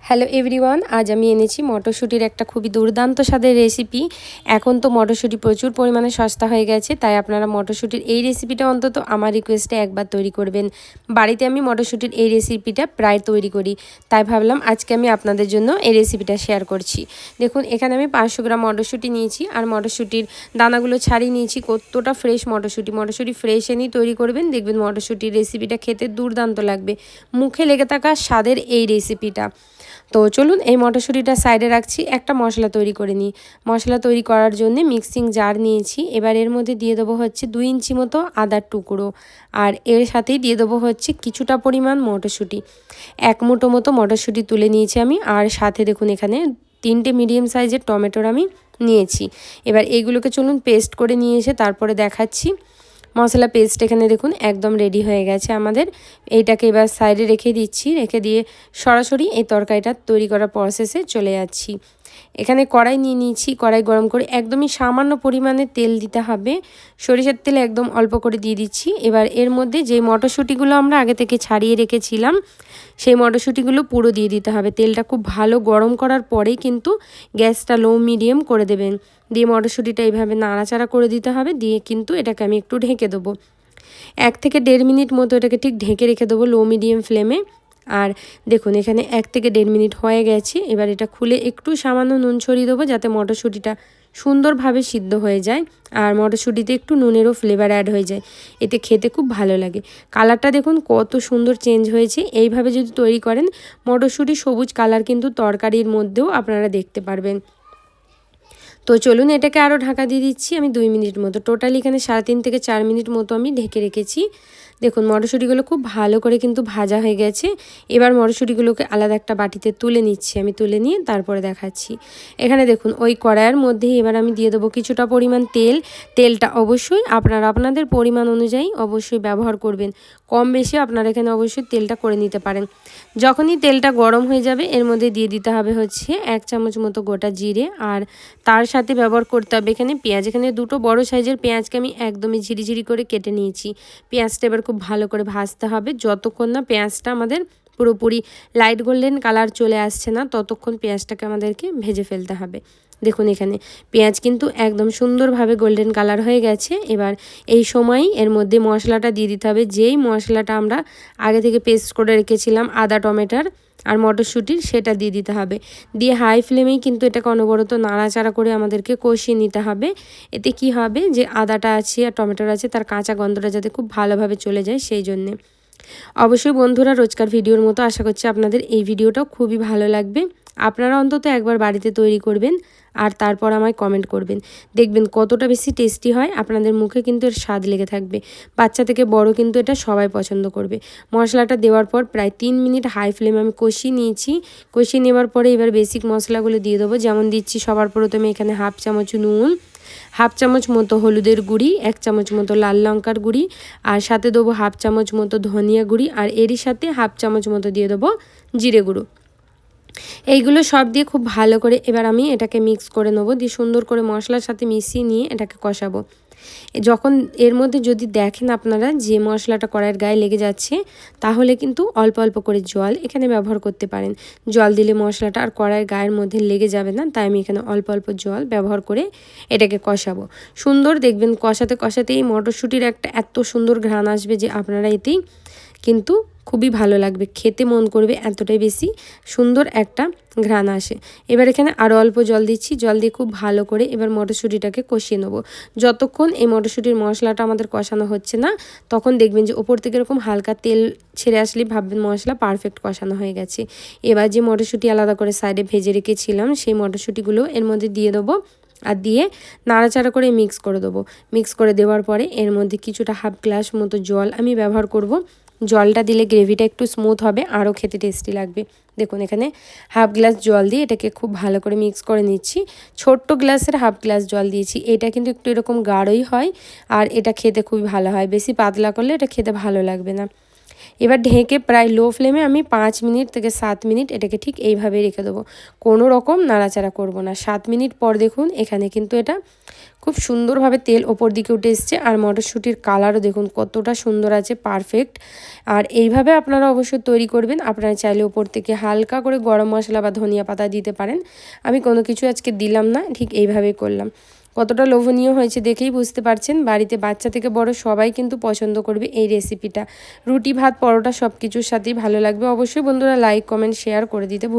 Hello everyone, আজ আমি এনেছি মটরশুঁটির একটা খুবই দুর্দান্ত স্বাদের রেসিপি। এখন তো মটরশুঁটি প্রচুর পরিমাণে সস্তা হয়ে গেছে, তাই আপনারা মটরশুঁটির এই রেসিপিটা অন্তত আমার রিকোয়েস্টে একবার তৈরি করবেন। বাড়িতে আমি মটরশুঁটির এই রেসিপিটা প্রায় তৈরি করি, তাই ভাবলাম আজকে আমি আপনাদের জন্য এই রেসিপিটা শেয়ার করছি। দেখুন, এখানে আমি 500 গ্রাম মটরশুঁটি নিয়েছি, আর মটরশুঁটির দানাগুলো ছাড়িয়ে নিয়েছি। কতটা ফ্রেশ মটরশুঁটি ফ্রেশ এনেই তৈরি করবেন, দেখবেন মটরশুঁটির রেসিপিটা খেতে দুর্দান্ত লাগবে। মুখে লেগে থাকা স্বাদের এই রেসিপিটা। তো চলুন এই মটরশুঁটিটা সাইডে রাখছি, একটা মশলা তৈরি করে নিই। মশলা তৈরি করার জন্য মিক্সিং জার নিয়েছি। এবার এর মধ্যে দিয়ে দেবো হচ্ছে 2 ইঞ্চি মতো আদার টুকরো, আর এর সাথেই দিয়ে দেবো হচ্ছে কিছুটা পরিমাণ মটরশুঁটি। 1 মুঠো মতো মটরশুঁটি তুলে নিয়েছি আমি, আর সাথে দেখুন এখানে 3টে মিডিয়াম সাইজের টমেটোর আমি নিয়েছি। এবার এইগুলোকে চলুন পেস্ট করে নিয়ে এসে তারপরে দেখাচ্ছি। মশলা পেস্ট এখানে দেখুন একদম রেডি হয়ে গেছে আমাদের। এইটাকে এবার সাইডে রেখে দিচ্ছি, রেখে দিয়ে সরাসরি এই তরকারিটা তৈরি করার প্রসেসে চলে যাচ্ছি। এখানে কড়াই নিয়ে নিয়েছি, কড়াই গরম করে একদমই সামান্য পরিমাণে তেল দিতে হবে। সরিষার তেল একদম অল্প করে দিয়ে দিচ্ছি। এবার এর মধ্যে যে মটরশুঁটিগুলো আমরা আগে থেকে ছাড়িয়ে রেখেছিলাম, সেই মটরশুঁটিগুলো পুরো দিয়ে দিতে হবে। তেলটা খুব ভালো গরম করার পরেই কিন্তু গ্যাসটা লো মিডিয়াম করে দেবেন। দিয়ে মটরশুঁটিটা এইভাবে নাড়াচাড়া করে দিতে হবে। দিয়ে কিন্তু এটাকে আমি একটু ঢেকে দেবো, 1 থেকে 1.5 মিনিট মতো এটাকে ঠিক ঢেকে রেখে দেবো লো মিডিয়াম ফ্লেমে। আর দেখুন এখানে 1 থেকে 1.5 মিনিট হয়ে গেছে। এবার এটা খুলে একটু সামান্য নুন ছড়িয়ে দেবো, যাতে মটরশুঁটিটা সুন্দরভাবে সিদ্ধ হয়ে যায়, আর মটরশুঁটিতে একটু নুনেরও ফ্লেভার অ্যাড হয়ে যায়। এতে খেতে খুব ভালো লাগে। কালারটা দেখুন কত সুন্দর চেঞ্জ হয়েছে। এইভাবে যদি তৈরি করেন, মটরশুঁটি সবুজ কালার কিন্তু তরকারির মধ্যেও আপনারা দেখতে পারবেন। তো চলুন এটাকে আরও ঢাকা দিয়ে দিচ্ছি আমি 2 মিনিট মতো। টোটালি এখানে 3.5 থেকে 4 মিনিট মতো আমি ঢেকে রেখেছি। দেখুন মটরশুঁটিগুলো খুব ভালো করে কিন্তু ভাজা হয়ে গেছে। এবার মটরশুঁটিগুলোকে আলাদা একটা বাটিতে তুলে নিচ্ছি, আমি তুলে নিয়ে তারপরে দেখাচ্ছি। এখানে দেখুন ওই কড়াইয়ের মধ্যেই এবার আমি দিয়ে দেবো কিছুটা পরিমাণ তেল। তেলটা অবশ্যই আপনারা আপনাদের পরিমাণ অনুযায়ী অবশ্যই ব্যবহার করবেন। কম বেশি আপনারা এখানে অবশ্যই তেলটা করে নিতে পারেন। যখনই তেলটা গরম হয়ে যাবে, এর মধ্যে দিয়ে দিতে হবে হচ্ছে 1 চামচ মতো গোটা জিরে, আর তার সাথে ব্যবহার করতে হবে এখানে পেঁয়াজ। এখানে 2টো বড় সাইজের পেঁয়াজকে আমি একদমই ঝিরিঝিরি করে কেটে নিয়েছি। পেঁয়াজটা এবার খুব ভালো করে ভাজতে হবে, যতক্ষণ না পেঁয়াজটা আমাদের পুরোপুরি লাইট গোল্ডেন কালার চলে আসছে না, ততক্ষণ পেঁয়াজটাকে আমাদেরকে ভেজে ফেলতে হবে। দেখুন এখানে পেঁয়াজ কিন্তু একদম সুন্দরভাবে গোল্ডেন কালার হয়ে গেছে। এবার এই সময়ই এর মধ্যে মশলাটা দিয়ে দিতে হবে, যেই মশলাটা আমরা আগে থেকে পেস্ট করে রেখেছিলাম আদা টমেটোর আর মটরশুঁটির, সেটা দিয়ে দিতে হবে। দিয়ে হাই ফ্লেমেই কিন্তু এটাকে অনবরত নাড়াচাড়া করে আমাদেরকে কষিয়ে নিতে হবে। এতে কি হবে, যে আদাটা আছে আর টমেটোর আছে, তার কাঁচা গন্ধটা যাতে খুব ভালোভাবে চলে যায়, সেই জন্যে। অবশ্যই বন্ধুরা, রোজকার ভিডিওর মতো আশা করছি আপনাদের এই ভিডিওটাও খুবই ভালো লাগবে। আপনারা অন্তত একবার বাড়িতে তৈরি করবেন, আর তারপর আমায় কমেন্ট করবেন। দেখবেন কতটা বেশি টেস্টি হয়, আপনাদের মুখে কিন্তু এর স্বাদ লেগে থাকবে। বাচ্চা থেকে বড় কিন্তু এটা সবাই পছন্দ করবে। মশলাটা দেওয়ার পর প্রায় 3 মিনিট হাই ফ্লেমে আমি কষিয়ে নিয়েছি। কষিয়ে নেওয়ার পরে এবার বেসিক মশলাগুলো দিয়ে দেবো। যেমন দিচ্ছি সবার প্রথমে এখানে 1/2 চামচ নুন, 1/2 চামচ মতো হলুদের গুঁড়ি, 1 চামচ মতো লাল লঙ্কার গুঁড়ি, আর সাথে দেবো 1/2 চামচ মতো ধনিয়া গুঁড়ি, আর এরই সাথে 1/2 চামচ মতো দিয়ে দেবো জিরে গুঁড়ো। এইগুলো সব দিয়ে খুব ভালো করে এবার আমি এটাকে মিক্স করে নেবো। দিয়ে সুন্দর করে মশলার সাথে মিশিয়ে নিয়ে এটাকে কষাবো। যখন এর মধ্যে যদি দেখেন আপনারা যে মশলাটা কড়াইয়ের গায়ে লেগে যাচ্ছে, তাহলে কিন্তু অল্প অল্প করে জল এখানে ব্যবহার করতে পারেন। জল দিলে মশলাটা আর কড়াইয়ের গায়ের মধ্যে লেগে যাবে না, তাই আমি এখানে অল্প অল্প জল ব্যবহার করে এটাকে কষাবো। সুন্দর দেখবেন কষাতে কষাতেই মটরশুঁটির একটা এত সুন্দর ঘ্রাণ আসবে, যে আপনারা এতেই কিন্তু খুবই ভালো লাগবে, খেতে মন করবে, এতটাই বেশি সুন্দর একটা ঘ্রাণ আসে। এবার এখানে আরও অল্প জল দিচ্ছি। জল দিয়ে খুব ভালো করে এবার মটরশুঁটিটাকে কষিয়ে নেবো। যতক্ষণ এই মটরশুঁটির মশলাটা আমাদের কষানো হচ্ছে না, তখন দেখবেন যে ওপর থেকে এরকম হালকা তেল ছেড়ে আসলেই ভাববেন মশলা পারফেক্ট কষানো হয়ে গেছে। এবার যে মটরশুঁটি আলাদা করে সাইডে ভেজে রেখেছিলাম, সেই মটরশুঁটিগুলো এর মধ্যে দিয়ে দেবো, আর দিয়ে নাড়াচাড়া করে মিক্স করে দেবো। মিক্স করে দেওয়ার পরে এর মধ্যে কিছুটা 1/2 গ্লাস মতো জল আমি ব্যবহার করব। জলটা দিলে গ্রেভিটা একটু স্মুথ হবে, আরও খেতে টেস্টি লাগবে। দেখুন এখানে 1/2 গ্লাস জল দিয়ে এটাকে খুব ভালো করে মিক্স করে নিচ্ছি। ছোট্ট গ্লাসের 1/2 গ্লাস জল দিয়েছি। এটা কিন্তু একটু এরকম গাঢ়ই হয়, আর এটা খেতে খুবই ভালো হয়। বেশি পাতলা করলে এটা খেতে ভালো লাগবে না। এবার ঢেকে প্রায় লো ফ্লেমে আমি 5 মিনিট থেকে 7 মিনিট এটাকে ঠিক এইভাবে রেখে দেবো। কোনো রকম নাড়াচাড়া করব না। 7 মিনিট পর দেখুন এখানে কিন্তু এটা খুব সুন্দরভাবে তেল ওপর দিকে উঠে এসছে আর মটরশুঁটির কালারও দেখুন কতটা সুন্দর আছে, পারফেক্ট। আর এইভাবে আপনারা অবশ্যই তৈরি করবেন। আপনারা চাইলে ওপর থেকে হালকা করে গরম মশলা বা ধনিয়া পাতা দিতে পারেন। আমি কোনো কিছু আজকে দিলাম না, ঠিক এইভাবেই করলাম। কতটা লোভনীয় হয়েছে দেখেই বুঝতে পারছেন। বাড়িতে বাচ্চা থেকে বড় সবাই কিন্তু পছন্দ করবে এই রেসিপিটা। রুটি, ভাত, পরোটা সব কিছুর সাথেই ভালো লাগবে। অবশ্যই বন্ধুরা লাইক, কমেন্ট, শেয়ার করে দিতে ভুল